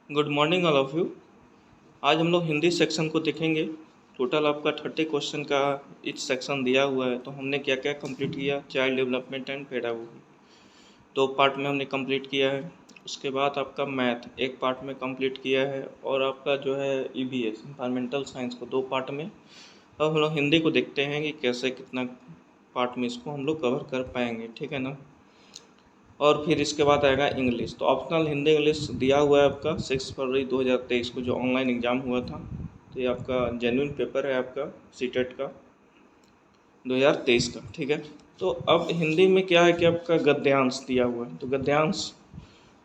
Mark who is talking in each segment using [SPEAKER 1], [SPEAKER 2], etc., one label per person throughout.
[SPEAKER 1] Good morning all of you. आज हम लोग हिंदी सेक्शन को देखेंगे। टोटल आपका 30 क्वेश्चन का इच सेक्शन दिया हुआ है। तो हमने क्या क्या कंप्लीट किया, चाइल्ड डेवलपमेंट एंड पेडागोगी दो पार्ट में हमने कंप्लीट किया है। उसके बाद आपका मैथ एक पार्ट में कंप्लीट किया है, और आपका जो है ईवीएस इन्वायरमेंटल साइंस को दो पार्ट में। अब हम लोग हिंदी को देखते हैं कि कैसे कितना पार्ट में इसको हम लोग कवर कर पाएंगे, ठीक है ना। और फिर इसके बाद आएगा इंग्लिश। तो ऑप्शनल हिंदी इंग्लिश दिया हुआ है आपका 6 फरवरी 2023 को जो ऑनलाइन एग्ज़ाम हुआ था। तो ये आपका जेन्युइन पेपर है आपका सीटेट का 2023 का, ठीक है। तो अब हिंदी में क्या है कि आपका गद्यांश दिया हुआ है। तो गद्यांश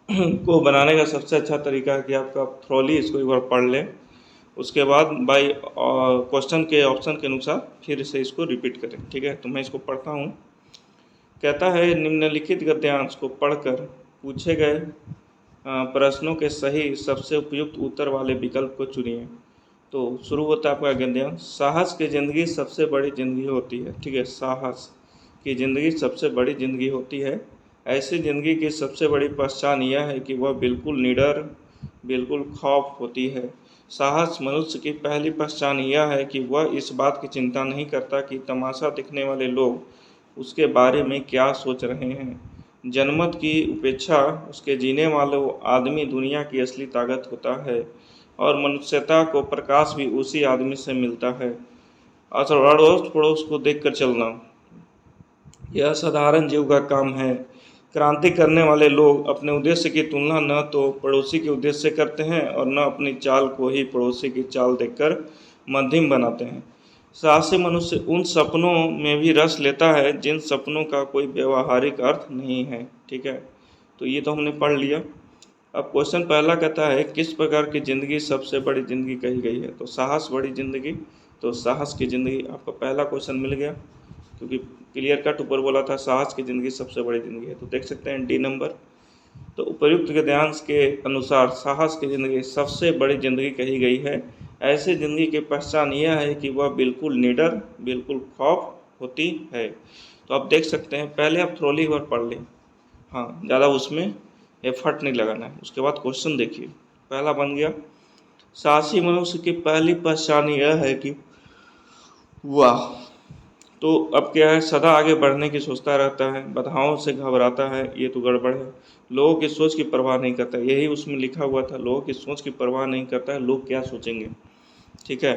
[SPEAKER 1] को बनाने का सबसे अच्छा तरीका है कि आपका थ्रोली इसको एक बार पढ़ लें, उसके बाद बाई क्वेश्चन के ऑप्शन के अनुसार फिर से इसको रिपीट करें, ठीक है। तो मैं इसको पढ़ता हूँ। कहता है, निम्नलिखित गद्यांश को पढ़कर पूछे गए प्रश्नों के सही सबसे उपयुक्त उत्तर वाले विकल्प को चुनिए। तो शुरू होता है आपका गद्यांश। साहस की ज़िंदगी सबसे बड़ी ज़िंदगी होती है, ठीक है। साहस की ज़िंदगी सबसे बड़ी ज़िंदगी होती है। ऐसी ज़िंदगी की सबसे बड़ी पहचान यह है कि वह बिल्कुल निडर, बिल्कुल खौफ होती है। साहस मनुष्य की पहली पहचान यह है कि वह इस बात की चिंता नहीं करता कि तमाशा दिखने वाले लोग उसके बारे में क्या सोच रहे हैं। जनमत की उपेक्षा उसके जीने वालों आदमी दुनिया की असली ताकत होता है, और मनुष्यता को प्रकाश भी उसी आदमी से मिलता है। अड़ोस पड़ोस को देखकर चलना यह साधारण जीव का काम है। क्रांति करने वाले लोग अपने उद्देश्य की तुलना न तो पड़ोसी के उद्देश्य से करते हैं और न अपनी चाल को ही पड़ोसी की चाल देखकर मध्यम बनाते हैं। साहसी मनुष्य उन सपनों में भी रस लेता है जिन सपनों का कोई व्यवहारिक अर्थ नहीं है, ठीक है। तो ये तो हमने पढ़ लिया। अब क्वेश्चन पहला कहता है, किस प्रकार की ज़िंदगी सबसे बड़ी ज़िंदगी कही गई है। तो साहस बड़ी ज़िंदगी। तो साहस की ज़िंदगी आपका पहला क्वेश्चन मिल गया, क्योंकि क्लियर कट ऊपर बोला था साहस की ज़िंदगी सबसे बड़ी ज़िंदगी है। तो देख सकते हैं डी नंबर। तो उपर्युक्त गद्यांश के अनुसार साहस की ज़िंदगी सबसे बड़ी ज़िंदगी कही गई है। ऐसी ज़िंदगी की पहचान यह है कि वह बिल्कुल निडर, बिल्कुल खौफ होती है। तो आप देख सकते हैं, पहले आप थ्रोली वर्ड पढ़ लें, हाँ, ज़्यादा उसमें एफर्ट नहीं लगाना है। उसके बाद क्वेश्चन देखिए, पहला बन गया, साहसी मनुष्य की पहली पहचान यह है कि वाह। तो अब क्या है, सदा आगे बढ़ने की सोचता रहता है, बाधाओं से घबराता है, ये तो गड़बड़ है। लोगों की सोच की परवाह नहीं करता, यही उसमें लिखा हुआ था, लोगों की सोच की परवाह नहीं करता है, लोग क्या सोचेंगे, ठीक है।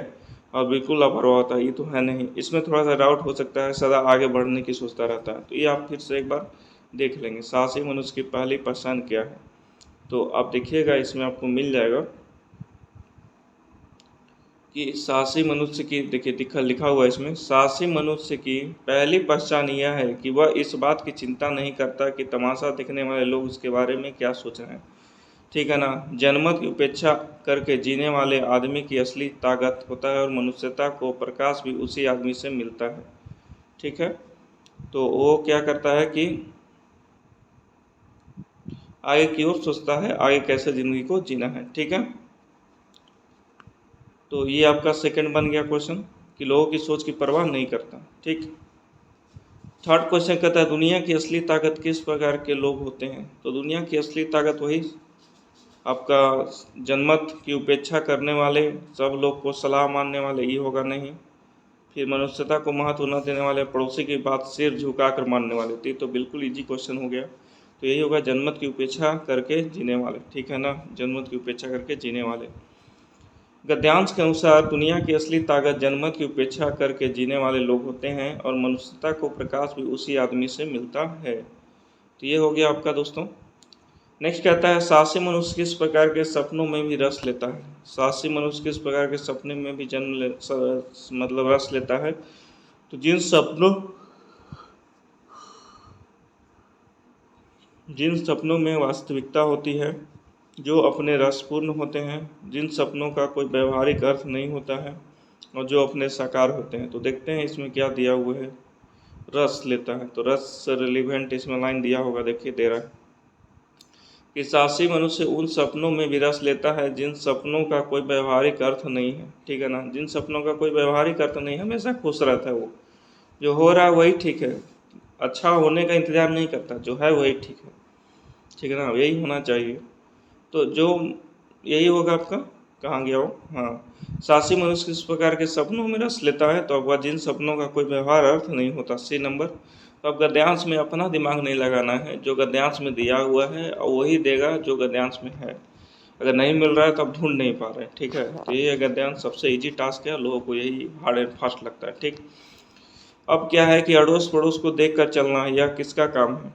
[SPEAKER 1] और बिल्कुल लापरवाह होता है, ये तो है नहीं। इसमें थोड़ा सा डाउट हो सकता है, सदा आगे बढ़ने की सोचता रहता है। तो ये आप फिर से एक बार देख लेंगे, साहसी मनुष्य की पहली पहचान क्या है। तो आप देखिएगा, इसमें आपको मिल जाएगा कि साहसी मनुष्य की, देखिए लिखा हुआ है इसमें, साहसी मनुष्य की पहली पहचान यह है कि वह इस बात की चिंता नहीं करता कि तमाशा देखने वाले लोग उसके बारे में क्या सोच रहे हैं, ठीक है ना। जनमत की उपेक्षा करके जीने वाले आदमी की असली ताकत होता है, और मनुष्यता को प्रकाश भी उसी आदमी से मिलता है, ठीक है। तो वो क्या करता है कि आगे की ओर सोचता है, आगे कैसे ज़िंदगी को जीना है, ठीक है। तो ये आपका सेकंड बन गया क्वेश्चन कि लोगों की सोच की परवाह नहीं करता, ठीक। थर्ड क्वेश्चन कहता है, दुनिया की असली ताकत किस प्रकार के लोग होते हैं। तो दुनिया की असली ताकत वही आपका जनमत की उपेक्षा करने वाले, सब लोग को सलाह मानने वाले, ये होगा नहीं। फिर मनुष्यता को महत्व न देने वाले, पड़ोसी की बात सिर झुका कर मानने वाले। तो ये तो बिल्कुल इजी क्वेश्चन हो गया। तो यही होगा, जनमत की उपेक्षा करके जीने वाले, ठीक है ना, जनमत की उपेक्षा करके जीने वाले। गद्यांश के अनुसार दुनिया की असली ताकत जनमत की उपेक्षा करके जीने वाले लोग होते हैं, और मनुष्यता को प्रकाश भी उसी आदमी से मिलता है। तो ये हो गया आपका दोस्तों। नेक्स्ट कहता है, साहसी मनुष्य किस प्रकार के सपनों में भी रस लेता है। साहसी मनुष्य किस प्रकार के सपने में भी मतलब रस लेता है। तो जिन सपनों में वास्तविकता होती है, जो अपने रसपूर्ण होते हैं, जिन सपनों का कोई व्यवहारिक अर्थ नहीं होता है, और जो अपने साकार होते हैं। तो देखते हैं इसमें क्या दिया हुआ है, रस लेता है। तो रस से रिलेवेंट इसमें लाइन दिया होगा, देखिए दे रहा है कि साहसी मनुष्य उन सपनों में भी रस लेता है जिन सपनों का कोई व्यवहारिक अर्थ नहीं है, ठीक है ना। जिन सपनों का कोई व्यवहारिक अर्थ नहीं, हमेशा खुश रहता है वो, जो हो रहा है वही ठीक है, अच्छा होने का इंतज़ार नहीं करता, जो है वही ठीक है, ठीक है ना, यही होना चाहिए। तो जो यही होगा आपका। कहाँ गया हो? हाँ, साहसी मनुष्य किस प्रकार के सपनों में रस लेता है? तो आपका जिन सपनों का कोई व्यवहार अर्थ नहीं होता। C number. तो अब गद्यांश में अपना दिमाग नहीं लगाना है, जो गद्यांश में दिया हुआ है और वही देगा जो गद्यांश में है। अगर नहीं मिल रहा है तो आप ढूंढ नहीं पा रहे हैं, ठीक है। तो ये गद्यांश सबसे ईजी टास्क है, लोगों को यही हार्ड एंड फास्ट लगता है, ठीक। अब क्या है कि अड़ोस पड़ोस को देख कर चलना, यह किसका काम है?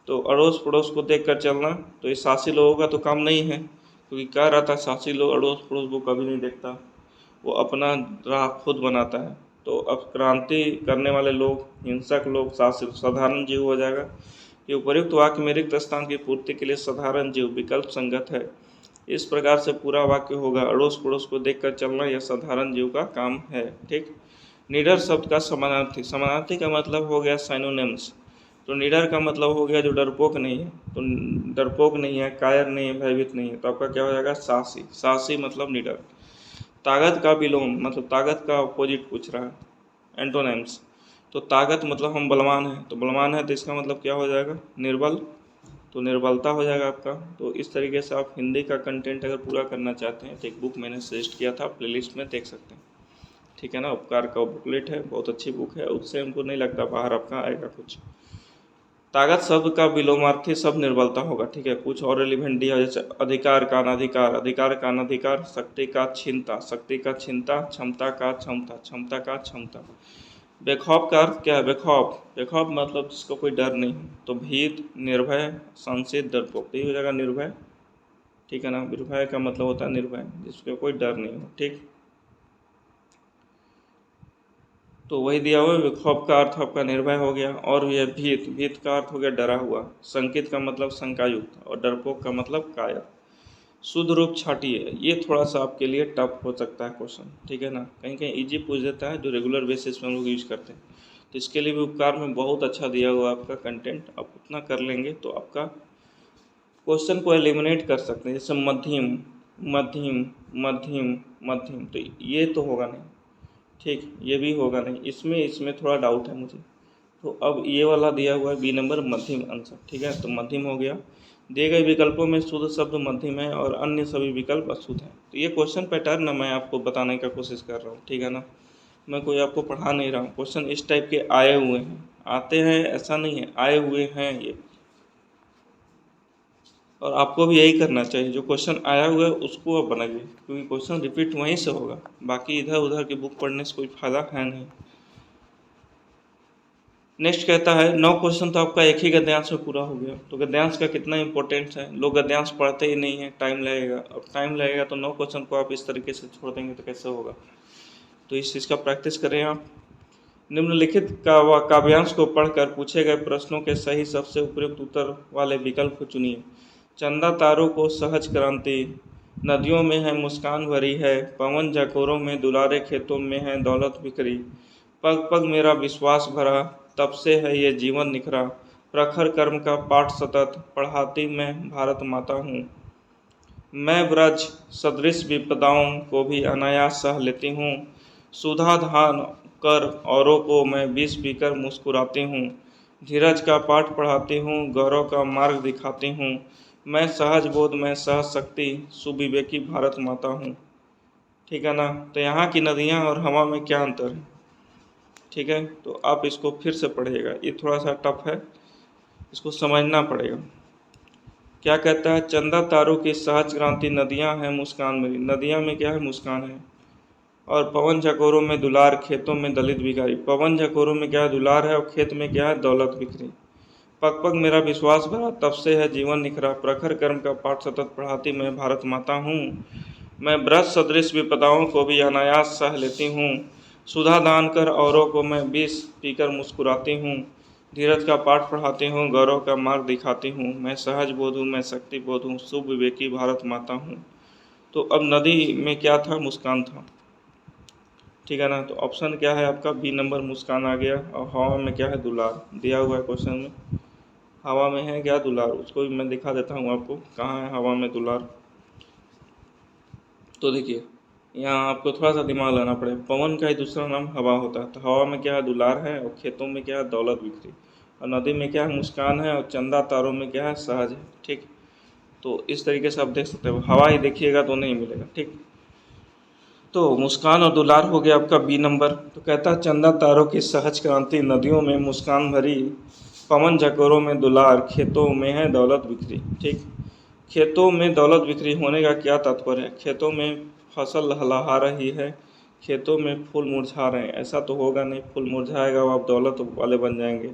[SPEAKER 1] तो अड़ोस पड़ोस को देख कर चलना तो ये साहसी लोगों का तो काम नहीं है, क्योंकि कह रहा था साहसी लोग अड़ोस पड़ोस को कभी नहीं देखता, वो अपना राह खुद बनाता है। तो अब क्रांति करने वाले लोग, हिंसक लोग साधारण जीव हो जाएगा कि उपयुक्त वाक्य में रिक्त स्थान की पूर्ति के लिए साधारण जीव विकल्प संगत है। इस प्रकार से पूरा वाक्य होगा, अड़ोस पड़ोस को देख कर चलना यह साधारण जीव का काम है, ठीक। निडर शब्द का समानार्थी, समानार्थी का मतलब हो गया साइनोनिम्स। तो निडर का मतलब हो गया जो डरपोक नहीं है। तो डरपोक नहीं है, कायर नहीं है, भयभीत नहीं है, तो आपका क्या हो जाएगा? साहसी। साहसी मतलब निडर। ताकत का विलोम मतलब ताकत का अपोजिट पूछ रहा है, एंटोनिम्स। तो ताकत मतलब हम बलवान हैं, तो बलवान है तो इसका मतलब क्या हो जाएगा? निर्बल। तो निर्बलता हो जाएगा आपका। तो इस तरीके से आप हिंदी का कंटेंट अगर पूरा करना चाहते हैं तो एक बुक मैंने सजेस्ट किया था, प्लेलिस्ट में देख सकते हैं, ठीक है ना। उपकार का बुकलेट है, बहुत अच्छी बुक है, उससे हमको नहीं लगता बाहर आपका आएगा कुछ। ताकत शब्द का विलोमार्थी शब्द निर्बलता होगा, ठीक है। कुछ और एलिमेंट दिया जैसे अधिकार का अनधिकार, अधिकार का अनधिकार, शक्ति का क्षीणता, शक्ति का क्षीणता, क्षमता का क्षमता, क्षमता का क्षमता। बेखौफ का अर्थ क्या है? बेखौफ, बेखौफ मतलब जिसको कोई डर नहीं हो। तो भीत, निर्भय, संशय, डरपोक, तो ये हो जाएगा निर्भय, ठीक है ना। निर्भय का मतलब होता है निर्भय, जिसको कोई डर नहीं हो, ठीक। तो वही दिया हुआ है, खौफ का अर्थ आपका निर्भय हो गया। और यह भीत, भीत का अर्थ हो गया डरा हुआ। संकित का मतलब शंकायुक्त, और डरपोक का मतलब कायर। शुद्ध रूप छाटिए, ये थोड़ा सा आपके लिए टफ हो सकता है क्वेश्चन, ठीक है ना। कहीं कहीं इजी पूछ देता है, जो रेगुलर बेसिस पे हम लोग यूज करते हैं। तो इसके लिए भी उपकार में बहुत अच्छा दिया हुआ आपका कंटेंट, आप उतना कर लेंगे तो आपका क्वेश्चन को एलिमिनेट कर सकते हैं। जैसे मध्यम, मध्यम, मध्यम, मध्यम, तो ये तो होगा नहीं, ठीक, ये भी होगा नहीं। इसमें इसमें थोड़ा डाउट है मुझे। तो अब ये वाला दिया हुआ है बी नंबर, मध्यम आंसर, ठीक है। तो मध्यम हो गया। दिए गए विकल्पों में शुद्ध शब्द मध्यम है और अन्य सभी विकल्प अशुद्ध हैं। तो ये क्वेश्चन पैटर्न ना मैं आपको बताने का कोशिश कर रहा हूँ, ठीक है ना। मैं कोई आपको पढ़ा नहीं रहा हूँ, क्वेश्चन इस टाइप के आए हुए हैं, आते हैं ऐसा नहीं है, आए हुए हैं ये। और आपको भी यही करना चाहिए, जो क्वेश्चन आया हुआ है उसको आप बनाइए, क्योंकि क्वेश्चन रिपीट वहीं से होगा। बाकी इधर उधर की बुक पढ़ने से कोई फ़ायदा है नहीं। नेक्स्ट कहता है 9 क्वेश्चन तो आपका एक ही गद्यांश में पूरा हो गया। तो गद्यांश का कितना इंपॉर्टेंस है, लोग गद्यांश पढ़ते ही नहीं है, टाइम लगेगा। अब टाइम लगेगा तो 9 क्वेश्चन को आप इस तरीके से छोड़ देंगे तो कैसे होगा। तो इस चीज़ का प्रैक्टिस करें आप। निम्नलिखित काव्यांश को पढ़कर पूछे गए प्रश्नों के सही सबसे उपयुक्त उत्तर वाले विकल्प को चुनिए। चंदा तारों को सहज क्रांति, नदियों में है मुस्कान भरी है, पवन झकोरों में दुलारे खेतों में है दौलत बिखरी, पग पग मेरा विश्वास भरा, तब से है ये जीवन निखरा, प्रखर कर्म का पाठ सतत पढ़ाती मैं भारत माता हूँ। मैं ब्रज सदृश विपदाओं को भी अनायास सह लेती हूँ, सुधा धान कर औरों को मैं विष पीकर मुस्कुराती हूँ, धीरज का पाठ पढ़ाती हूँ, गौरव का मार्ग दिखाती हूँ, मैं सहज बोध में सहज शक्ति सुविवेकी भारत माता हूँ, ठीक है ना। तो यहाँ की नदियाँ और हवा में क्या अंतर है, ठीक है। तो आप इसको फिर से पढ़िएगा, ये थोड़ा सा टफ है, इसको समझना पड़ेगा। क्या कहता है? चंदा तारों की सहज क्रांति, नदियाँ हैं मुस्कान मेरी, नदियाँ में क्या है? मुस्कान है। और पवन झकोरों में दुलार, खेतों में दलित भिखारी, पवन झकोरों में क्या है? दुलार है, और खेत में क्या है? दौलत बिखरी। पग पग मेरा विश्वास भरा, तब से है जीवन निखरा, प्रखर कर्म का पाठ सतत पढ़ाती मैं भारत माता हूँ। मैं ब्रज सदृश विपदाओं को भी अनायास सह लेती हूँ, सुधा दान कर औरों को मैं विष पीकर मुस्कुराती हूँ, धीरज का पाठ पढ़ाती हूँ, गौरव का मार्ग दिखाती हूँ, मैं सहज बोध हूँ, मैं शक्ति बोध हूँ, शुभ विवेकी भारत माता हूँ। तो अब नदी में क्या था? मुस्कान था, ठीक है ना। तो ऑप्शन क्या है आपका? बी नंबर मुस्कान आ गया। और हवा में क्या है? दुलार दिया हुआ है क्वेश्चन में। हवा में है क्या? दुलार। उसको भी मैं दिखा देता हूँ आपको, कहाँ है हवा में दुलार। तो देखिए, यहाँ आपको थोड़ा सा दिमाग लगाना पड़ेगा। पवन का ही दूसरा नाम हवा होता है। तो हवा में क्या है? दुलार है, और खेतों में क्या है? दौलत बिखरी। और नदी में क्या है? मुस्कान है, और चंदा तारों में क्या है? सहज है, ठीक। तो इस तरीके से आप देख सकते हो, हवा ही देखिएगा तो नहीं मिलेगा। ठीक, तो मुस्कान और दुलार हो गया आपका बी नंबर। तो कहता है चंदा तारों की सहज क्रांति, नदियों में मुस्कान भरी, पवन झकोरों में दुलार, खेतों में है दौलत बिखरी। ठीक, खेतों में दौलत बिखरी होने का क्या तात्पर्य है? खेतों में फसल लहलहा रही है, खेतों में फूल मुरझा रहे हैं, ऐसा तो होगा नहीं, फूल मुरझाएगा वो आप दौलत वाले बन जाएंगे।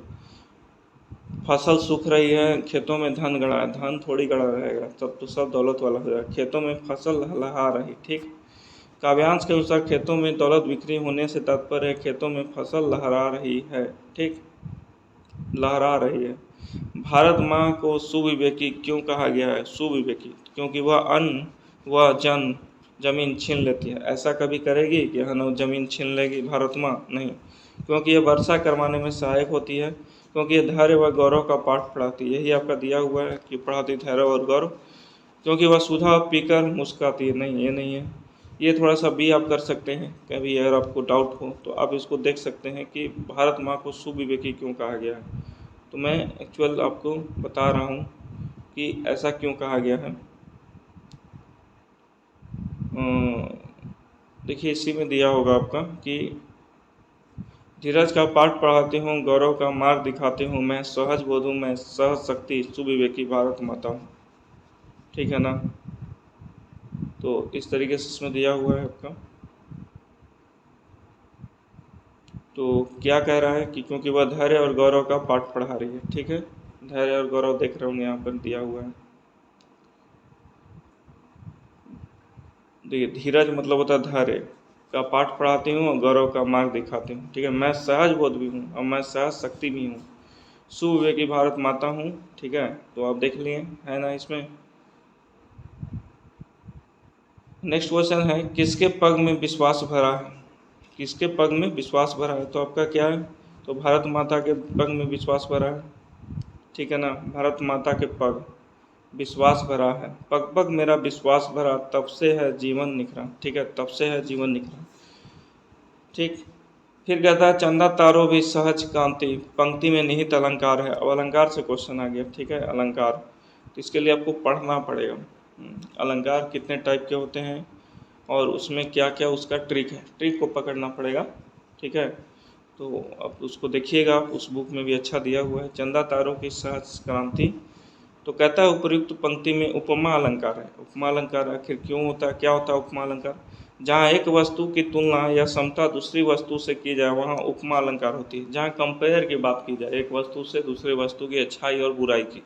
[SPEAKER 1] फसल सूख रही है, खेतों में धन गड़ा है, धन थोड़ी गड़ा रहेगा, तब तो सब दौलत वाला हो जाएगा। खेतों में फसल लहलहा रही। ठीक, काव्यांश के अनुसार खेतों में दौलत बिखरी होने से तात्पर्य है खेतों में फसल लहरा रही है। ठीक, लहरा रही है। भारत माँ को सुविवेकी क्यों कहा गया है? सुविवेकी क्योंकि वह अन्न व जन जमीन छीन लेती है। ऐसा कभी करेगी कि हाँ जमीन छीन लेगी भारत माँ? नहीं, क्योंकि यह वर्षा करवाने में सहायक होती है, क्योंकि ये धैर्य व गौरव का पाठ पढ़ाती है। यही आपका दिया हुआ है कि पढ़ाती धैर्य और गौरव, क्योंकि वह सुधा पीकर मुस्कुराती है। नहीं, ये नहीं है। ये थोड़ा सा भी आप कर सकते हैं, कभी अगर आपको डाउट हो तो आप इसको देख सकते हैं कि भारत माँ को सुविवेकी क्यों कहा गया है। तो मैं एक्चुअल आपको बता रहा हूँ कि ऐसा क्यों कहा गया है। देखिए इसी में दिया होगा आपका कि धीरज का पाठ पढ़ाती हूँ, गौरव का मार्ग दिखाती हूँ, मैं सहज बोध हूँ, मैं सहज शक्ति सुविवेकी भारत माता हूँ। ठीक है ना, तो इस तरीके से इसमें दिया हुआ है आपका। तो क्या कह रहा है कि क्योंकि वह धैर्य और गौरव का पाठ पढ़ा रही है। ठीक है, धैर्य और गौरव देख रहे होंगे यहाँ पर दिया हुआ है। देखिए धीरज मतलब होता है धैर्य का पाठ पढ़ाती हूँ और गौरव का मार्ग दिखाती हूँ। ठीक है, मैं सहज बोध भी हूँ और मैं सहज शक्ति भी हूँ, सुविवेकी भारत माता हूँ। ठीक है, तो आप देख लिए है ना इसमें। नेक्स्ट क्वेश्चन है किसके पग में विश्वास भरा है? किसके पग में विश्वास भरा है? तो आपका क्या है? तो भारत माता के पग में विश्वास भरा है। ठीक है ना, भारत माता के पग विश्वास भरा है, पग पग मेरा विश्वास भरा, तब से है जीवन निखरा। ठीक है, तब से है जीवन निखरा। ठीक, फिर कहता है चंदा तारो भी सहज कांति, पंक्ति में निहित अलंकार है। अब अलंकार से क्वेश्चन आ गया। ठीक है, अलंकार, तो इसके लिए आपको पढ़ना पड़ेगा। अलंकार कितने टाइप के होते हैं और उसमें क्या क्या उसका ट्रिक है, ट्रिक को पकड़ना पड़ेगा। ठीक है, तो अब उसको देखिएगा, उस बुक में भी अच्छा दिया हुआ है, चंदा तारों की सहज क्रांति। तो कहता है उपयुक्त पंक्ति में उपमा अलंकार है। उपमा अलंकार आखिर क्यों होता है, क्या होता है उपमा अलंकार? जहाँ एक वस्तु की तुलना या समता दूसरी वस्तु से की जाए वहाँ उपमा अलंकार होती है। जहाँ कंपेयर की बात की जाए एक वस्तु से दूसरे वस्तु की अच्छाई और बुराई की।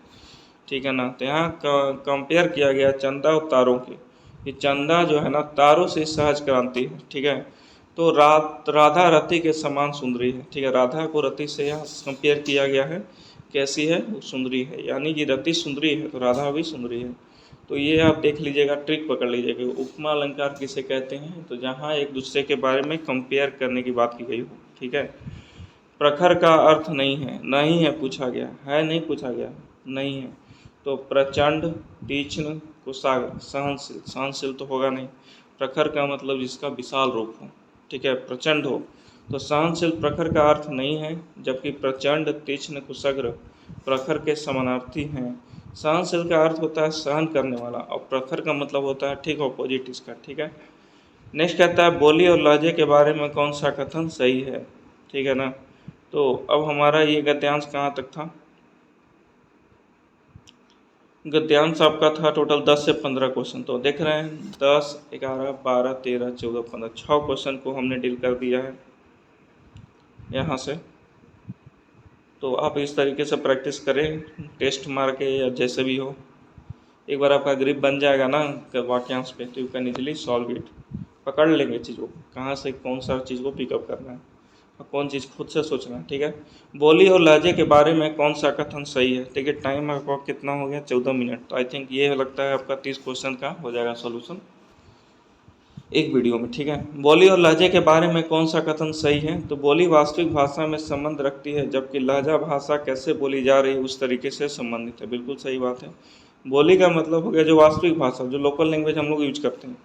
[SPEAKER 1] ठीक है ना, तो यहाँ कंपेयर किया गया चंदा और तारों की। ये चंदा जो है ना तारों से सहज क्रांति है। ठीक है, तो राधा रति के समान सुंदरी है। ठीक है, राधा को रति से यहाँ कंपेयर किया गया है। कैसी है? वो सुंदरी है, यानी कि रति सुंदरी है तो राधा भी सुंदरी है। तो ये आप देख लीजिएगा, ट्रिक पकड़ लीजिएगा। उपमा अलंकार किसे कहते हैं? तो जहाँ एक दूसरे के बारे में कंपेयर करने की बात की गई हो। ठीक है, प्रखर का अर्थ नहीं है, नहीं है पूछा गया है, नहीं पूछा गया, नहीं है। तो प्रचंड, तीक्ष्ण, कुशाग्र, सहनशील, सहनशील तो होगा नहीं। प्रखर का मतलब जिसका विशाल रूप हो। ठीक है, प्रचंड हो। तो सहनशील प्रखर का अर्थ नहीं है, जबकि प्रचंड, तीक्ष्ण, कुशाग्र प्रखर के समानार्थी हैं। सहनशील का अर्थ होता है सहन करने वाला और प्रखर का मतलब होता है ठीक ऑपोजिट इसका। ठीक है, नेक्स्ट कहता है बोली और लहजे के बारे में कौन सा कथन सही है? ठीक है ना, तो अब हमारा ये गद्यांश कहाँ तक था? गद्यांश आपका था टोटल 10 से 15 क्वेश्चन। तो देख रहे हैं 10, 11, 12, 13, 14, 15, 6 क्वेश्चन को हमने डील कर दिया है यहाँ से। तो आप इस तरीके से प्रैक्टिस करें, टेस्ट मार के या जैसे भी हो। एक बार आपका ग्रिप बन जाएगा ना वाक्यांश पे तो you can easily solve it. पकड़ लेंगे चीज़ों को, कहाँ से कौन सा चीज़ को पिकअप करना है और कौन चीज़ खुद से सोचना है। ठीक है, बोली और लहजे के बारे में कौन सा कथन सही है? ठीक है, टाइम आपका कितना हो गया? 14 मिनट। तो आई थिंक ये लगता है आपका 30 क्वेश्चन का हो जाएगा सॉल्यूशन एक वीडियो में। ठीक है, बोली और लहजे के बारे में कौन सा कथन सही है? तो बोली वास्तविक भाषा में संबंध रखती है, जबकि लहजा भाषा कैसे बोली जा रही है उस तरीके से संबंधित है। बिल्कुल सही बात है। बोली का मतलब हो गया जो वास्तविक भाषा, जो लोकल लैंग्वेज हम लोग यूज करते हैं,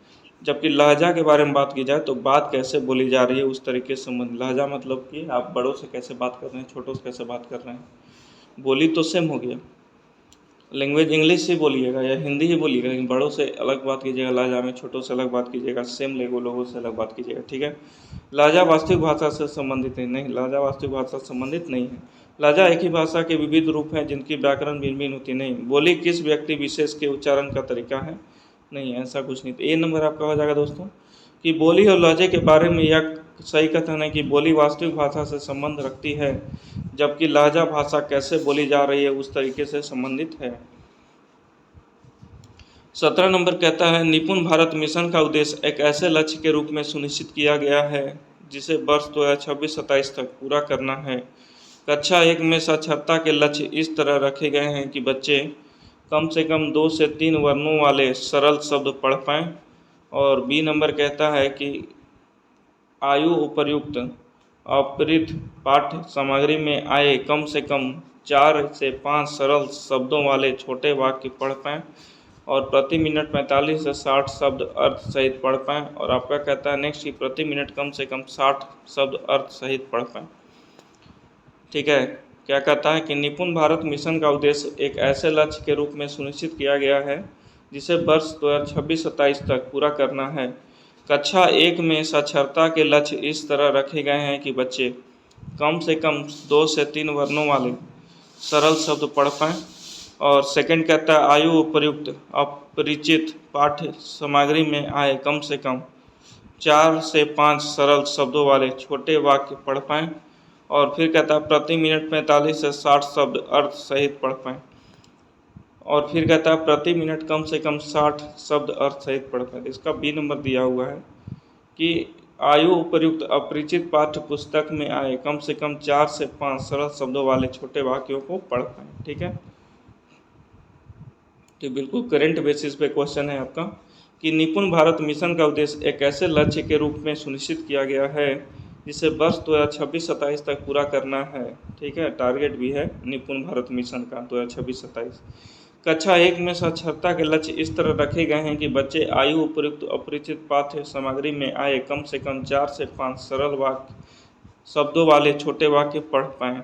[SPEAKER 1] जबकि लहजा के बारे में बात की जाए तो बात कैसे बोली जा रही है उस तरीके से संबंध। लहजा मतलब कि आप बड़ों से कैसे बात कर रहे हैं, छोटों से कैसे बात कर रहे हैं। बोली तो सेम हो गया। लैंग्वेज इंग्लिश ही बोलिएगा या हिंदी ही बोलिएगा, लेकिन बड़ों से अलग बात कीजिएगा लहजा में, छोटों से अलग बात कीजिएगा, सेम लोगों से अलग बात कीजिएगा, ठीक है। लहजा वास्तविक भाषा से संबंधित नहीं, लहजा वास्तविक भाषा से संबंधित नहीं है। लहजा एक ही भाषा के विविध रूप हैं जिनकी व्याकरण भिन्न भिन्न होती नहीं। बोली किस व्यक्ति विशेष के उच्चारण का तरीका है, नहीं ऐसा कुछ नहीं। तो ए नंबर आपका हो जाएगा दोस्तों कि बोली और लहजे के बारे में यह सही कथन है कि बोली वास्तविक भाषा से संबंध रखती है, जबकि लहजा भाषा कैसे बोली जा रही है उस तरीके से संबंधित है। 17 नंबर कहता है निपुण भारत मिशन का उद्देश्य एक ऐसे लक्ष्य के रूप में सुनिश्चित किया गया है जिसे वर्ष 2026-27 तक पूरा करना है। कक्षा 1 में साक्षरता के लक्ष्य इस तरह रखे गए हैं कि बच्चे कम से कम 2 से 3 वर्णों वाले सरल शब्द पढ़ पाएँ। और बी नंबर कहता है कि आयु उपर्युक्त अपरित पाठ्य सामग्री में आए कम से कम 4 से 5 सरल शब्दों वाले छोटे वाक्य पढ़ पाएँ और प्रति मिनट 45 से 60 शब्द अर्थ सहित पढ़ पाएँ। और आपका कहता है नेक्स्ट कि प्रति मिनट कम से कम 60 शब्द अर्थ सहित पढ़ पाएँ, ठीक है। क्या कहता है कि निपुण भारत मिशन का उद्देश्य एक ऐसे लक्ष्य के रूप में सुनिश्चित किया गया है जिसे वर्ष 2026-27 तक पूरा करना है। कक्षा 1 में साक्षरता के लक्ष्य इस तरह रखे गए हैं कि बच्चे कम से कम 2 से 3 वर्णों वाले सरल शब्द पढ़ पाएँ। और सेकंड कहता है आयु उपयुक्त अपरिचित पाठ्य सामग्री में आए कम से कम 4 से 5 सरल शब्दों वाले छोटे वाक्य पढ़ पाएँ। और फिर कहता है प्रति मिनट 45 से 60 शब्द अर्थ सहित पढ़ पाएँ। और फिर कहता है प्रति मिनट कम से कम 60 शब्द अर्थ सहित पढ़ पाएँ। इसका बी नंबर दिया हुआ है कि आयु उपयुक्त अपरिचित पाठ्य पुस्तक में आए कम से कम 4 से 5 सरल शब्दों वाले छोटे वाक्यों को पढ़ पाएँ, ठीक है। तो बिल्कुल करंट बेसिस पे क्वेश्चन है आपका कि निपुण भारत मिशन का उद्देश्य एक ऐसे लक्ष्य के रूप में सुनिश्चित किया गया है जिसे वर्ष 2026-27 तक पूरा करना है, ठीक है। टारगेट भी है निपुण भारत मिशन का 2026-27। कक्षा 1 में साक्षरता के लक्ष्य इस तरह रखे गए हैं कि बच्चे आयु उपयुक्त अपरिचित पाठ्य सामग्री में आए कम से कम 4 से 5 सरल वाक्य शब्दों वाले छोटे वाक्य पढ़ पाएँ।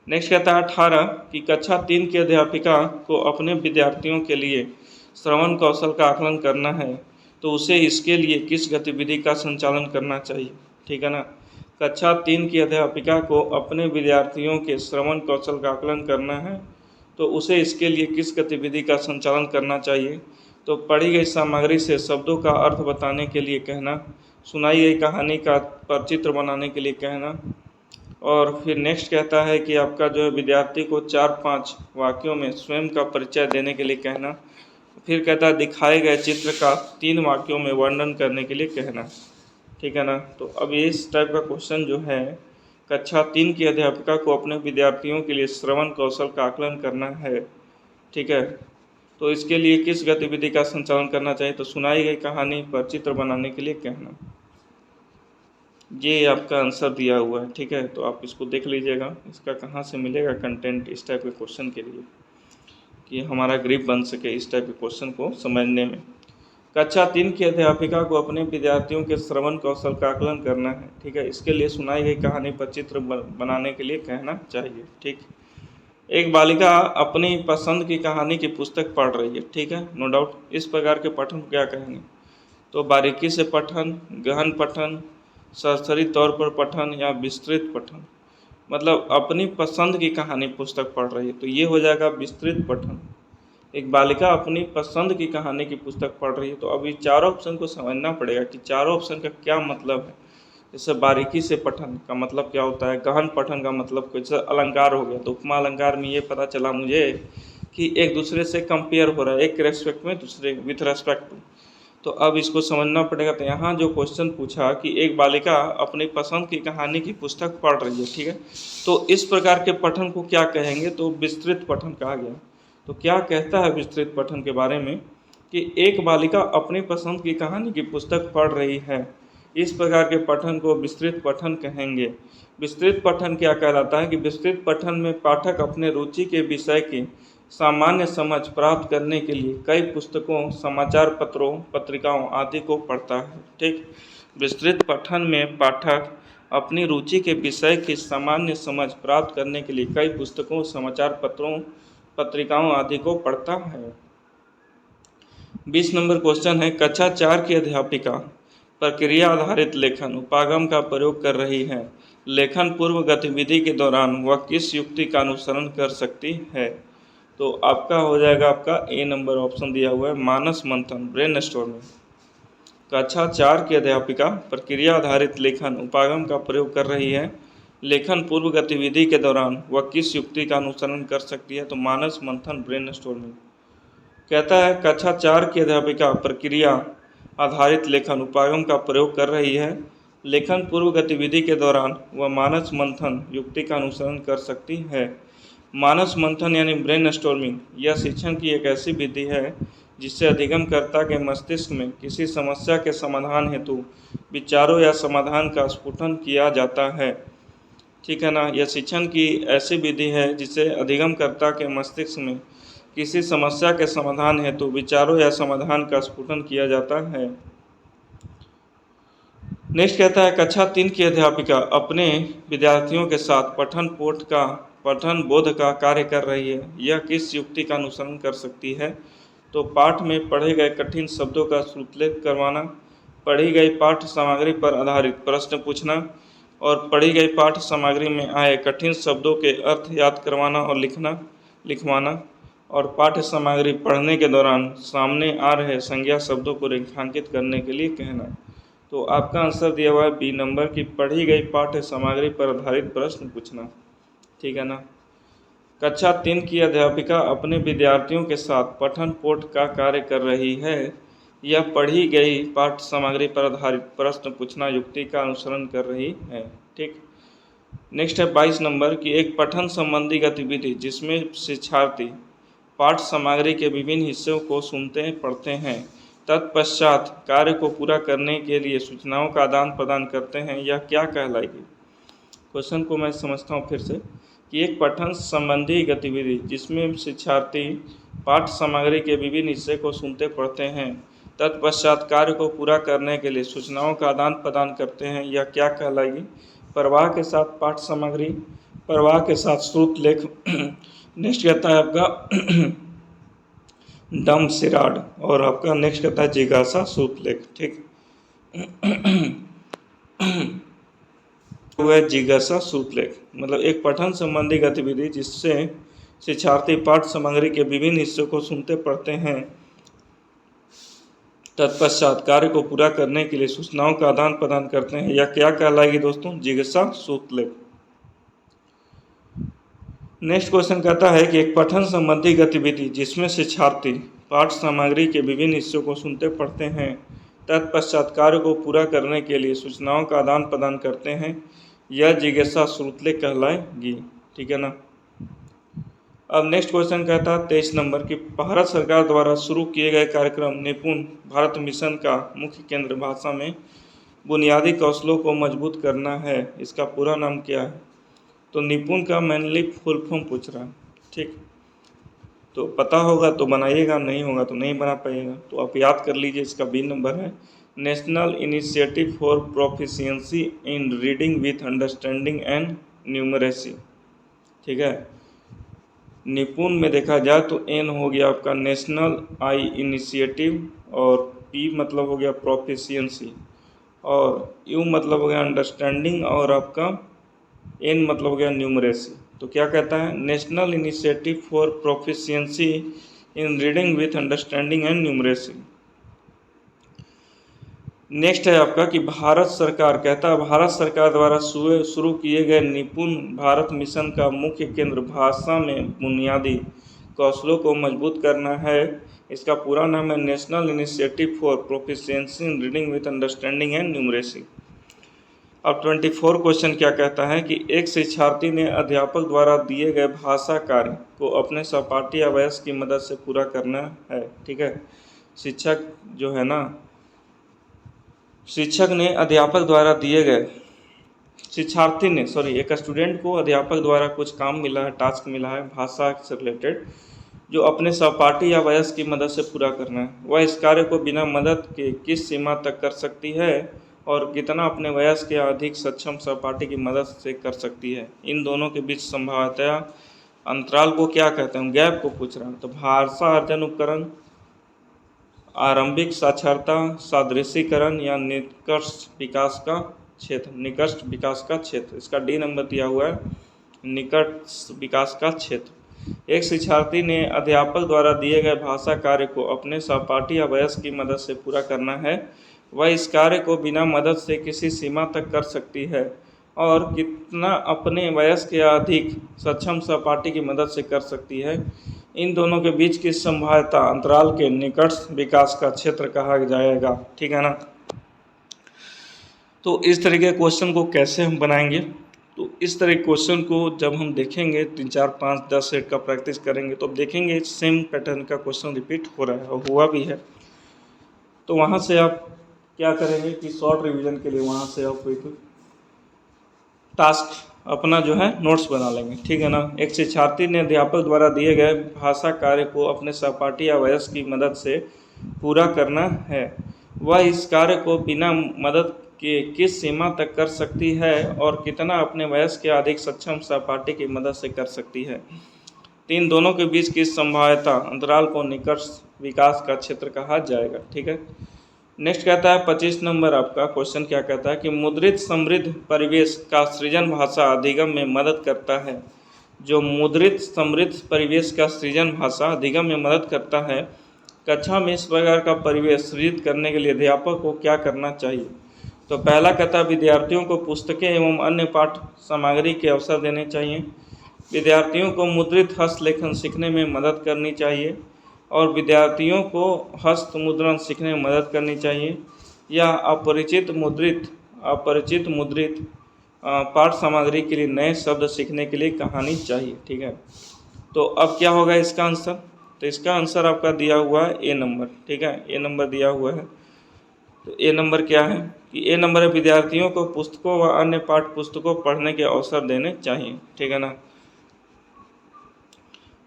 [SPEAKER 1] नेक्स्ट कहता है 18 कि कक्षा 3 की अध्यापिका को अपने विद्यार्थियों के लिए श्रवण कौशल का आकलन करना है, तो उसे इसके लिए किस गतिविधि का संचालन करना चाहिए, ठीक है ना। कक्षा 3 की अध्यापिका को अपने विद्यार्थियों के श्रवण कौशल का आकलन करना है, तो उसे इसके लिए किस गतिविधि का संचालन करना चाहिए। तो पढ़ी गई सामग्री से शब्दों का अर्थ बताने के लिए कहना, सुनाई गई कहानी का परचित्र बनाने के लिए कहना। और फिर नेक्स्ट कहता है कि आपका जो है विद्यार्थी को 4-5 वाक्यों में स्वयं का परिचय देने के लिए कहना। फिर कहता है दिखाए गए चित्र का 3 वाक्यों में वर्णन करने के लिए कहना, ठीक है ना। तो अब इस टाइप का क्वेश्चन जो है कक्षा 3 की अध्यापिका को अपने विद्यार्थियों के लिए श्रवण कौशल का आकलन करना है, ठीक है। तो इसके लिए किस गतिविधि का संचालन करना चाहिए, तो सुनाई गई कहानी पर चित्र बनाने के लिए कहना। ये आपका आंसर दिया हुआ है, ठीक है। तो आप इसको देख लीजिएगा इसका कहाँ से मिलेगा कंटेंट इस टाइप के क्वेश्चन के लिए कि हमारा ग्रिप बन सके इस टाइप के क्वेश्चन को समझने में। कक्षा 3 की अध्यापिका को अपने विद्यार्थियों के श्रवण कौशल का आकलन करना है, ठीक है। इसके लिए सुनाई गई कहानी पर चित्र बनाने के लिए कहना चाहिए, ठीक। एक बालिका अपनी पसंद की कहानी की पुस्तक पढ़ रही है, ठीक है, नो डाउट। इस प्रकार के पठन को क्या कहेंगे, तो बारीकी से पठन, गहन पठन, सरसरी तौर पर पठन या विस्तृत पठन। मतलब अपनी पसंद की कहानी पुस्तक पढ़ रही है तो ये हो जाएगा विस्तृत पठन। एक बालिका अपनी पसंद की कहानी की पुस्तक पढ़ रही है, तो अभी चारों ऑप्शन को समझना पड़ेगा कि चारों ऑप्शन का क्या मतलब है। जैसे बारीकी से पठन का मतलब क्या होता है, गहन पठन का मतलब जैसे अलंकार हो गया, तो उपमा अलंकार में ये पता चला मुझे कि एक दूसरे से कंपेयर हो रहा है, एक के रेस्पेक्ट में दूसरे विथ रेस्पेक्ट टू। तो अब इसको समझना पड़ेगा। तो यहाँ जो क्वेश्चन पूछा कि एक बालिका अपनी पसंद की कहानी की पुस्तक पढ़ रही है, ठीक है, तो इस प्रकार के पठन को क्या कहेंगे, तो विस्तृत पठन कहा गया। तो क्या कहता है विस्तृत पठन के बारे में कि एक बालिका अपनी पसंद की कहानी की पुस्तक पढ़ रही है, इस प्रकार के पठन को विस्तृत पठन कहेंगे। विस्तृत पठन क्या कहलाता है कि विस्तृत पठन में पाठक अपने रुचि के विषय की सामान्य समझ प्राप्त करने के लिए कई पुस्तकों, समाचार पत्रों, पत्रिकाओं आदि को पढ़ता है, ठीक। विस्तृत पठन में पाठक अपनी रुचि के विषय की सामान्य समझ प्राप्त करने के लिए कई पुस्तकों, समाचार पत्रों, पत्रिकाओं आदि को पढ़ता है। 20 नंबर क्वेश्चन है, कक्षा 4 की अध्यापिका प्रक्रिया आधारित लेखन उपागम का प्रयोग कर रही है। लेखन पूर्व गतिविधि के दौरान वह किस युक्ति का अनुसरण कर सकती है? तो आपका हो जाएगा आपका ए नंबर ऑप्शन दिया हुआ है, मानस मंथन, ब्रेनस्टॉर्मिंग। कक्षा 4 की अध्यापिका प्रक्रिया आधारित लेखन उपागम का प्रयोग कर रही है। लेखन पूर्व गतिविधि के दौरान वह किस युक्ति का अनुसरण कर सकती है? तो मानस मंथन, ब्रेनस्टॉर्मिंग। कहता है कक्षा 4 की अध्यापिका प्रक्रिया आधारित लेखन उपागम का प्रयोग कर रही है। लेखन पूर्व गतिविधि के दौरान वह मानस मंथन युक्ति का अनुसरण कर सकती है। मानस मंथन यानी ब्रेनस्टॉर्मिंग यह शिक्षण की एक ऐसी विधि है जिससे अधिगमकर्ता के मस्तिष्क में किसी समस्या के समाधान हेतु विचारों या समाधान का स्फुटन किया जाता है। ठीक है ना। यह शिक्षण की ऐसी विधि है जिससे अधिगमकर्ता के मस्तिष्क में किसी समस्या के समाधान हेतु विचारों या समाधान का स्फुटन किया जाता है। नेक्स्ट कहता है कक्षा 3 की अध्यापिका अपने विद्यार्थियों के साथ पठन बोध का कार्य कर रही है। यह किस युक्ति का अनुसरण कर सकती है? तो पाठ में पढ़े गए कठिन शब्दों का श्रुतलेख करवाना, पढ़ी गई पाठ्य सामग्री पर आधारित प्रश्न पूछना और पढ़ी गई पाठ्य सामग्री में आए कठिन शब्दों के अर्थ याद करवाना और लिखवाना और पाठ्य सामग्री पढ़ने के दौरान सामने आ रहे संज्ञा शब्दों को रेखांकित करने के लिए कहना। तो आपका आंसर दिया हुआ है बी नंबर की पढ़ी गई पाठ्य सामग्री पर आधारित प्रश्न पूछना। ठीक है ना। कक्षा 3 की अध्यापिका अपने विद्यार्थियों के साथ पठन पोट का कार्य कर रही है। यह पढ़ी गई पाठ्य सामग्री पर आधारित प्रश्न पूछना युक्ति का अनुसरण कर रही है। ठीक। नेक्स्ट है 22 नंबर की एक पठन संबंधी गतिविधि जिसमें शिक्षार्थी पाठ्य सामग्री के विभिन्न हिस्सों को सुनते पढ़ते हैं, तत्पश्चात कार्य को पूरा करने के लिए सूचनाओं का आदान प्रदान करते हैं, यह क्या कहलाएगी? क्वेश्चन को मैं समझता हूँ फिर से कि एक पठन संबंधी गतिविधि जिसमें शिक्षार्थी पाठ्य सामग्री के विभिन्न हिस्से को सुनते पढ़ते हैं, तत्पश्चात कार्य को पूरा करने के लिए सूचनाओं का आदान प्रदान करते हैं, यह क्या कहलाएगी? प्रवाह के साथ पाठ्य सामग्री, प्रवाह के साथ श्रुत लेख। नेक्स्ट कहता है आपका डम सिराड और आपका नेक्स्ट कहता है जिज्ञासा श्रुतलेख। ठीक। वह जिज्ञासा श्रुतलेख मतलब एक पठन संबंधी गतिविधि जिससे शिक्षार्थी पाठ्य सामग्री के विभिन्न हिस्सों को सुनते पढ़ते हैं, तत्पश्चात कार्य को पूरा करने के लिए सूचनाओं का आदान प्रदान करते हैं, यह क्या कहलाएगी दोस्तों? जिज्ञासा श्रुतलेख। नेक्स्ट क्वेश्चन कहता है कि एक पठन संबंधी गतिविधि जिसमें शिक्षार्थी पाठ्य सामग्री के विभिन्न हिस्सों को सुनते पढ़ते हैं, तत्पश्चात कार्य को पूरा करने के लिए सूचनाओं का आदान प्रदान करते हैं, यह जिज्ञासा श्रुतलेख कहलाएगी। ठीक है ना। अब नेक्स्ट क्वेश्चन कहता है 23 नंबर की भारत सरकार द्वारा शुरू किए गए कार्यक्रम निपुण भारत मिशन का मुख्य केंद्र भाषा में बुनियादी कौशलों को मजबूत करना है, इसका पूरा नाम क्या है? तो निपुण का मेनली फुल फॉर्म पूछ रहा है। ठीक। तो पता होगा तो बनाइएगा, नहीं होगा तो नहीं बना पाइएगा। तो आप याद कर लीजिए, इसका बी नंबर है national initiative for proficiency in reading with understanding and numeracy. ठीक है। निपुण में देखा जाए तो एन हो गया आपका नेशनल, आई इनिशिएटिव और पी मतलब हो गया प्रोफिशिएंसी और यू मतलब हो गया अंडरस्टैंडिंग और आपका एन मतलब हो गया न्यूमरेसी। तो क्या कहता है? National initiative for proficiency in reading with understanding and numeracy. Next है आपका कि भारत सरकार कहता है भारत सरकार द्वारा शुरू किए गए निपुण भारत मिशन का मुख्य केंद्र भाषा में बुनियादी कौशलों को मजबूत करना है, इसका पूरा नाम है national initiative for proficiency in reading with understanding and numeracy. अब 24 क्वेश्चन क्या कहता है कि एक शिक्षार्थी ने अध्यापक द्वारा दिए गए भाषा कार्य को अपने सहपाठी या वयस्क की मदद से पूरा करना है। ठीक है। शिक्षक ने अध्यापक द्वारा दिए गए एक स्टूडेंट को अध्यापक द्वारा कुछ काम मिला है, टास्क मिला है भाषा से रिलेटेड, जो अपने सहपाठी या वयस्क की मदद से पूरा करना है। वह इस कार्य को बिना मदद के किस सीमा तक कर सकती है और कितना अपने वयस्क या अधिक सक्षम सहपाठी की मदद से कर सकती है? इन दोनों के बीच संभाव्यतया अंतराल को क्या कहते हैं, गैप को पूछ रहा हूँ। तो भाषा अर्जन उपकरण, आरंभिक साक्षरता, सादृशीकरण या निष्कर्ष विकास का क्षेत्र, निष्कर्ष विकास का क्षेत्र। इसका डी नंबर दिया हुआ है, निकट विकास का क्षेत्र। एक शिक्षार्थी ने अध्यापक द्वारा दिए गए भाषा कार्य को अपने सहपाठी या वयस्क की मदद से पूरा करना है। वह इस कार्य को बिना मदद से किसी सीमा तक कर सकती है और कितना अपने वयस्क या अधिक सक्षम सहपाठी की मदद से कर सकती है। इन दोनों के बीच की संभाव्यता अंतराल के निकट विकास का क्षेत्र कहा जाएगा। ठीक है ना। तो इस तरह के क्वेश्चन को कैसे हम बनाएंगे, तो इस तरह के क्वेश्चन को जब हम देखेंगे 3, 4, 5, 10 सेट का प्रैक्टिस करेंगे तो देखेंगे सेम पैटर्न का क्वेश्चन रिपीट हो रहा है और हुआ भी है। तो वहाँ से आप क्या करेंगे कि शॉर्ट रिवीजन के लिए वहाँ से आप एक टास्क अपना जो है नोट्स बना लेंगे। ठीक है ना। एक शिक्षार्थी ने अध्यापक द्वारा दिए गए भाषा कार्य को अपने सहपाठी या वयस्क की मदद से पूरा करना है। वह इस कार्य को बिना मदद के किस सीमा तक कर सकती है और कितना अपने वयस्क या अधिक सक्षम सहपाठी की मदद से कर सकती है। इन दोनों के बीच की संभाव्यता अंतराल को निकट विकास का क्षेत्र कहा जाएगा। ठीक है। नेक्स्ट कहता है 25 नंबर आपका क्वेश्चन क्या कहता है कि मुद्रित समृद्ध परिवेश का सृजन भाषा अधिगम में मदद करता है। जो मुद्रित समृद्ध परिवेश का सृजन भाषा अधिगम में मदद करता है, कक्षा में इस प्रकार का परिवेश सृजित करने के लिए अध्यापक को क्या करना चाहिए। तो पहला कहता है विद्यार्थियों को पुस्तकें एवं अन्य पाठ सामग्री के अवसर देने चाहिए, विद्यार्थियों को मुद्रित हस्तलेखन सीखने में मदद करनी चाहिए और विद्यार्थियों को हस्त मुद्रण सीखने में मदद करनी चाहिए, या अपरिचित मुद्रित पाठ सामग्री के लिए नए शब्द सीखने के लिए कहानी चाहिए। ठीक है। तो अब क्या होगा इसका आंसर, तो इसका आंसर आपका दिया हुआ है ए नंबर। ठीक है, ए नंबर दिया हुआ है। तो ए नंबर क्या है कि ए नंबर है विद्यार्थियों को पुस्तकों व अन्य पाठ्य पुस्तकों पढ़ने के अवसर देने चाहिए। ठीक है ना।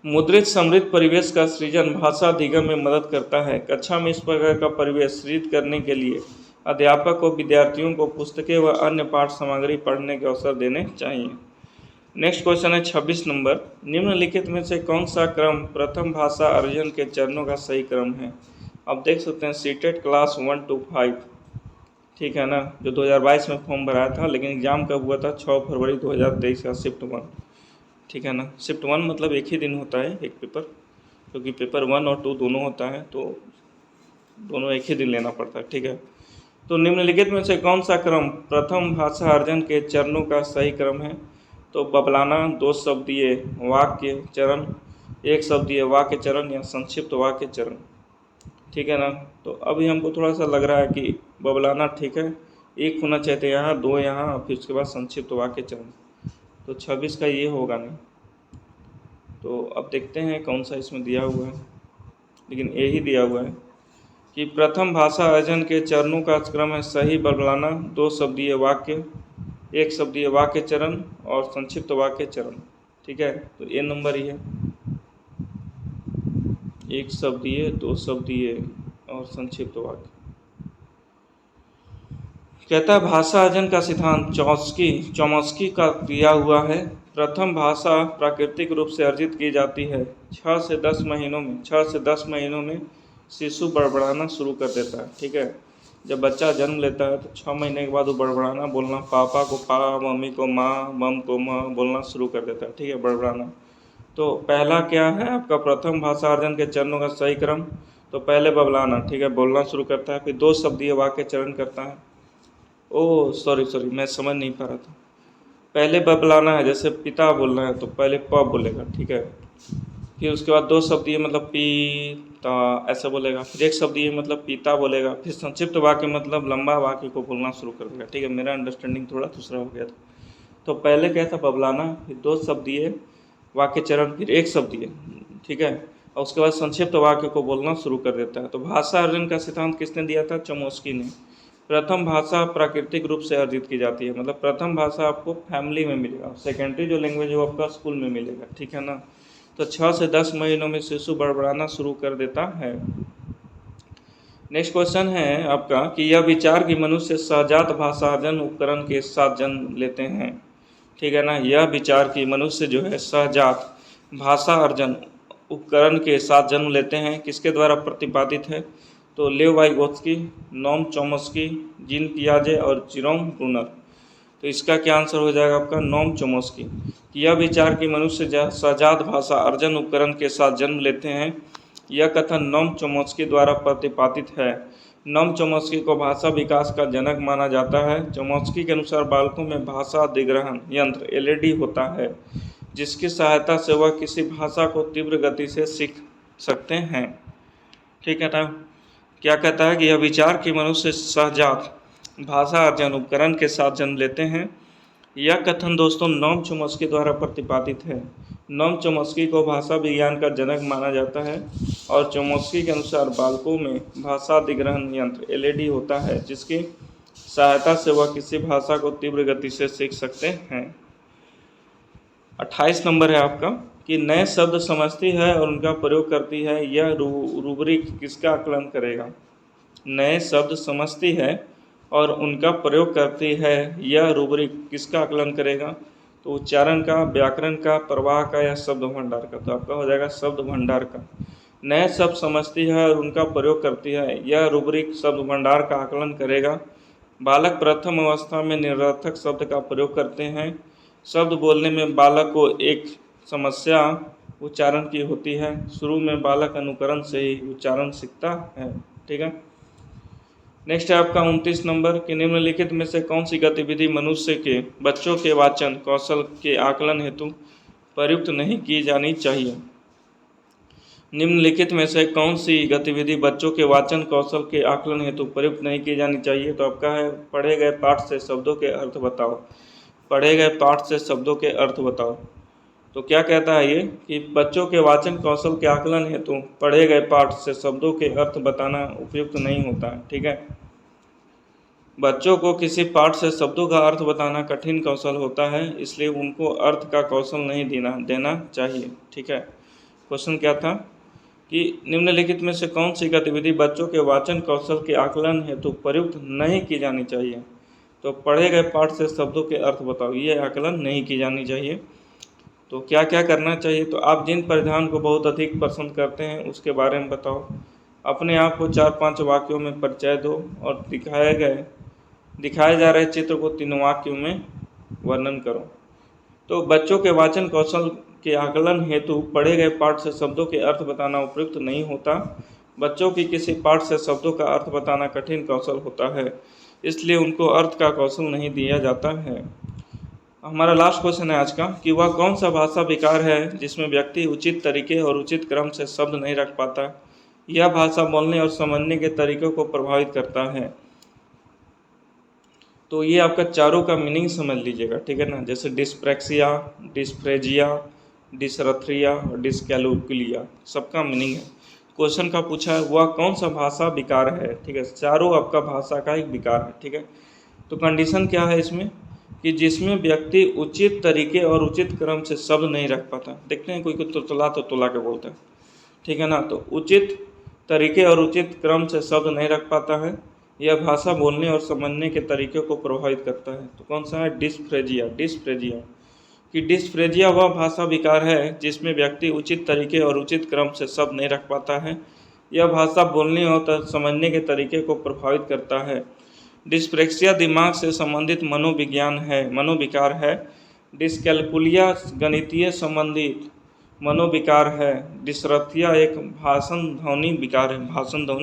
[SPEAKER 1] मुद्रित समृद्ध परिवेश का सृजन भाषा अधिगम में मदद करता है। कक्षा में इस प्रकार का परिवेश सृजित करने के लिए अध्यापक को विद्यार्थियों को पुस्तकें व अन्य पाठ सामग्री पढ़ने के अवसर देने चाहिए। नेक्स्ट क्वेश्चन है 26 नंबर, निम्नलिखित में से कौन सा क्रम प्रथम भाषा अर्जन के चरणों का सही क्रम है। आप देख सकते हैं सीटेट क्लास 1 to 5, ठीक है ना, जो 2022 में फॉर्म भराया था, लेकिन एग्ज़ाम कब हुआ था 6 फरवरी 2023 का शिफ्ट 1। ठीक है ना। शिफ्ट 1 मतलब एक ही दिन होता है एक पेपर, क्योंकि पेपर 1 और 2 दोनों होता है, तो दोनों एक ही दिन लेना पड़ता है। ठीक है। तो निम्नलिखित में से कौन सा क्रम प्रथम भाषा अर्जन के चरणों का सही क्रम है। तो बबलाना, 2 शब्दीय वाक्य चरण, 1 शब्दीय वाक्य चरण या संक्षिप्त वाक्य चरण। ठीक है ना। तो अभी हमको थोड़ा सा लग रहा है कि बबलाना ठीक है, 1 होना चाहिए यहाँ, 2 यहाँ, फिर उसके बाद संक्षिप्त वाक्य चरण। तो 26 का ये होगा नहीं। तो अब देखते हैं कौन सा इसमें दिया हुआ है, लेकिन यही दिया हुआ है कि प्रथम भाषा अर्जन के चरणों का क्रम है सही बबलाना, 2 शब्दीय वाक्य, 1 शब्दीय वाक्य चरण और संक्षिप्त वाक्य चरण। ठीक है। तो ए नंबर ही है, 1 शब्दीय, 2 शब्दीय और संक्षिप्त वाक्य। कहता है भाषा अर्जन का सिद्धांत चौमस्की का दिया हुआ है। प्रथम भाषा प्राकृतिक रूप से अर्जित की जाती है 6 से 10 महीनों में शिशु बड़बड़ाना शुरू कर देता है। ठीक है। जब बच्चा जन्म लेता है तो 6 महीने के बाद वो बड़बड़ाना बोलना, पापा को पा, मम्मी को माँ, मम को माँ बोलना शुरू कर देता है। ठीक है, बड़बड़ाना। तो पहला क्या है आपका प्रथम भाषा अर्जन के चरणों का सही क्रम। तो पहले बबलाना, ठीक है, बोलना शुरू करता है, फिर 2 शब्दीय वाक्य चरण करता है। ओह सॉरी मैं समझ नहीं पा रहा था। पहले बबलाना है, जैसे पिता बोलना है तो पहले प बोलेगा। ठीक है। फिर उसके बाद 2 शब्दीय मतलब पीता ऐसा बोलेगा, फिर 1 शब्दीय मतलब पीता बोलेगा, फिर संक्षिप्त वाक्य मतलब लंबा वाक्य को बोलना शुरू कर देगा। ठीक है, मेरा अंडरस्टैंडिंग थोड़ा दूसरा हो गया था। तो पहले क्या था बबलाना, फिर 2 शब्दीय वाक्य चरण, फिर 1 शब्दीय। ठीक है। और उसके बाद संक्षिप्त वाक्य को बोलना शुरू कर देता है। तो भाषा अर्जन का सिद्धांत किसने दिया था, चौमस्की ने। प्रथम भाषा प्राकृतिक रूप से अर्जित की जाती है, मतलब प्रथम भाषा आपको फैमिली में मिलेगा, सेकेंडरी जो लैंग्वेज है वो आपका स्कूल में मिलेगा। ठीक है ना। तो 6 से 10 महीनों में शिशु बड़बड़ाना शुरू कर देता है। नेक्स्ट क्वेश्चन है आपका कि यह विचार कि मनुष्य सहजात भाषा अर्जन उपकरण के साथ जन्म लेते हैं। ठीक है ना। यह विचार कि मनुष्य जो है सहजात भाषा अर्जन उपकरण के साथ जन्म लेते हैं किसके द्वारा प्रतिपादित है? तो लेव वाइगोत्स्की, नोम चोम्स्की, जीन पियाजे और जेरोम ब्रूनर। तो इसका क्या आंसर हो जाएगा आपका? नोम चोम्स्की। यह विचार कि मनुष्य सजात भाषा अर्जन उपकरण के साथ जन्म लेते हैं, यह कथन नोम चोम्स्की द्वारा प्रतिपादित है। नोम चोम्स्की को भाषा विकास का जनक माना जाता है। चोम्स्की के अनुसार बालकों में भाषा अधिग्रहण यंत्र एलईडी होता है, जिसकी सहायता से वह किसी भाषा को तीव्र गति से सीख सकते हैं। ठीक है ना? क्या कहता है कि यह विचार कि मनुष्य सहजात भाषा अर्जन उपकरण के साथ जन्म लेते हैं, यह कथन दोस्तों नोम चोम्स्की द्वारा प्रतिपादित है। नोम चोम्स्की को भाषा विज्ञान का जनक माना जाता है और चोम्स्की के अनुसार बालकों में भाषा अधिग्रहण यंत्र एलईडी होता है, जिसकी सहायता से वह किसी भाषा को तीव्र गति से सीख सकते हैं। 28 नंबर है आपका कि नए शब्द समझती है और उनका प्रयोग करती है, यह रूब्रिक किसका आकलन करेगा? नए शब्द समझती है और उनका प्रयोग करती है, यह रूब्रिक किसका आकलन करेगा? तो उच्चारण का, व्याकरण का, प्रवाह का या शब्द भंडार का? तो आपका हो जाएगा शब्द भंडार का। नए शब्द समझती है और उनका प्रयोग करती है, यह रूब्रिक शब्द भंडार का आकलन करेगा। बालक प्रथम अवस्था में निरर्थक शब्द का प्रयोग करते हैं। शब्द बोलने में बालक को एक समस्या उच्चारण की होती है। शुरू में बालक अनुकरण से ही उच्चारण सीखता है। ठीक है। नेक्स्ट है आपका 29 नंबर कि निम्नलिखित में से कौन सी गतिविधि मनुष्य के बच्चों के वाचन कौशल के आकलन हेतु प्रयुक्त नहीं की जानी चाहिए? निम्नलिखित में से कौन सी गतिविधि बच्चों के वाचन कौशल के आकलन हेतु प्रयुक्त नहीं की जानी चाहिए? तो आपका है पढ़े गए पाठ से शब्दों के अर्थ बताओ। पढ़े गए पाठ से शब्दों के अर्थ बताओ। तो क्या कहता है ये कि बच्चों के वाचन कौशल के आकलन हेतु पढ़े गए पाठ से शब्दों के अर्थ बताना उपयुक्त नहीं होता है। ठीक है। बच्चों को किसी पाठ से शब्दों का अर्थ बताना कठिन कौशल होता है, इसलिए उनको अर्थ का कौशल नहीं देना चाहिए। ठीक है। क्वेश्चन क्या था कि निम्नलिखित में से कौन सी गतिविधि बच्चों के वाचन कौशल के आकलन हेतु प्रयुक्त नहीं की जानी चाहिए? तो पढ़े गए पाठ से शब्दों के अर्थ बताओ, ये आकलन नहीं की जानी चाहिए। तो क्या क्या करना चाहिए? तो आप जिन परिधान को बहुत अधिक पसंद करते हैं उसके बारे में बताओ। अपने आप को 4-5 वाक्यों में परिचय दो और दिखाए जा रहे चित्र को 3 वाक्यों में वर्णन करो। तो बच्चों के वाचन कौशल के आकलन हेतु पढ़े गए पाठ से शब्दों के अर्थ बताना उपयुक्त नहीं होता। बच्चों की किसी पाठ से शब्दों का अर्थ बताना कठिन कौशल होता है, इसलिए उनको अर्थ का कौशल नहीं दिया जाता है। हमारा लास्ट क्वेश्चन है आज का कि वह कौन सा भाषा विकार है जिसमें व्यक्ति उचित तरीके और उचित क्रम से शब्द नहीं रख पाता? यह भाषा बोलने और समझने के तरीकों को प्रभावित करता है। तो ये आपका चारों का मीनिंग समझ लीजिएगा। ठीक है ना? जैसे डिस्प्रैक्सिया, डिस्फ्रेजिया, डिसरथ्रिया और डिस्कैलकुलिया, सबका मीनिंग है। क्वेश्चन का पूछा है वह कौन सा भाषा विकार है। ठीक है। चारों आपका भाषा का एक विकार है। ठीक है। तो कंडीशन क्या है इसमें कि जिसमें व्यक्ति उचित तरीके और उचित क्रम से शब्द नहीं रख पाता। देखते हैं कोई को तोतला के बोलता है। ठीक है ना? तो उचित तरीके और उचित क्रम से शब्द नहीं रख पाता है, यह भाषा बोलने और समझने के तरीकों को प्रभावित करता है। तो कौन सा है? डिस्फ्रेजिया। कि डिस्फ्रेजिया वह भाषा विकार है जिसमें व्यक्ति उचित तरीके और उचित क्रम से शब्द नहीं रख पाता है, यह भाषा बोलने और समझने के तरीके को प्रभावित करता है। डिस्प्रेक्सिया दिमाग से संबंधित मनोविकार है। डिस्कैलकुलिया गणितीय संबंधित मनोविकार है। डिसरथिया एक भाषण ध्वनि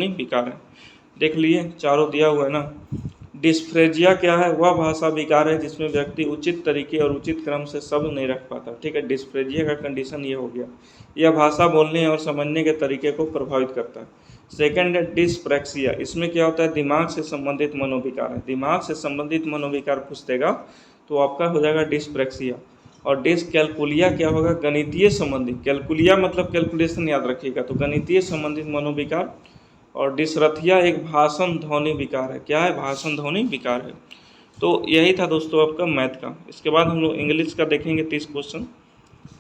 [SPEAKER 1] विकार है। देख लिए चारों दिया हुआ है ना। डिस्फ्रेजिया क्या है? वह भाषा विकार है जिसमें व्यक्ति उचित तरीके और उचित क्रम से शब्द नहीं रख पाता। ठीक है। डिस्फ्रेजिया का कंडीशन ये हो गया, यह भाषा बोलने और समझने के तरीके को प्रभावित करता है। सेकंड है डिस्प्रैक्सिया। इसमें क्या होता है? दिमाग से संबंधित मनोविकार है। दिमाग से संबंधित मनोविकार पूछेगा तो आपका हो जाएगा डिस्प्रैक्सिया। और डिसकैलकुलिया क्या होगा? गणितीय संबंधित। कैलकुलिया मतलब कैलकुलेशन याद रखिएगा, तो गणितीय संबंधित मनोविकार। और डिसरथिया एक भाषण ध्वनि विकार है। क्या है? भाषण ध्वनि विकार है। तो यही था दोस्तों आपका मैथ का। इसके बाद हम लोग इंग्लिश का देखेंगे 30 क्वेश्चन।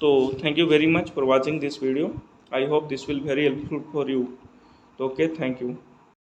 [SPEAKER 1] तो thank you very much for watching this video. I hope this will very helpful for you. तो ओके, थैंक यू।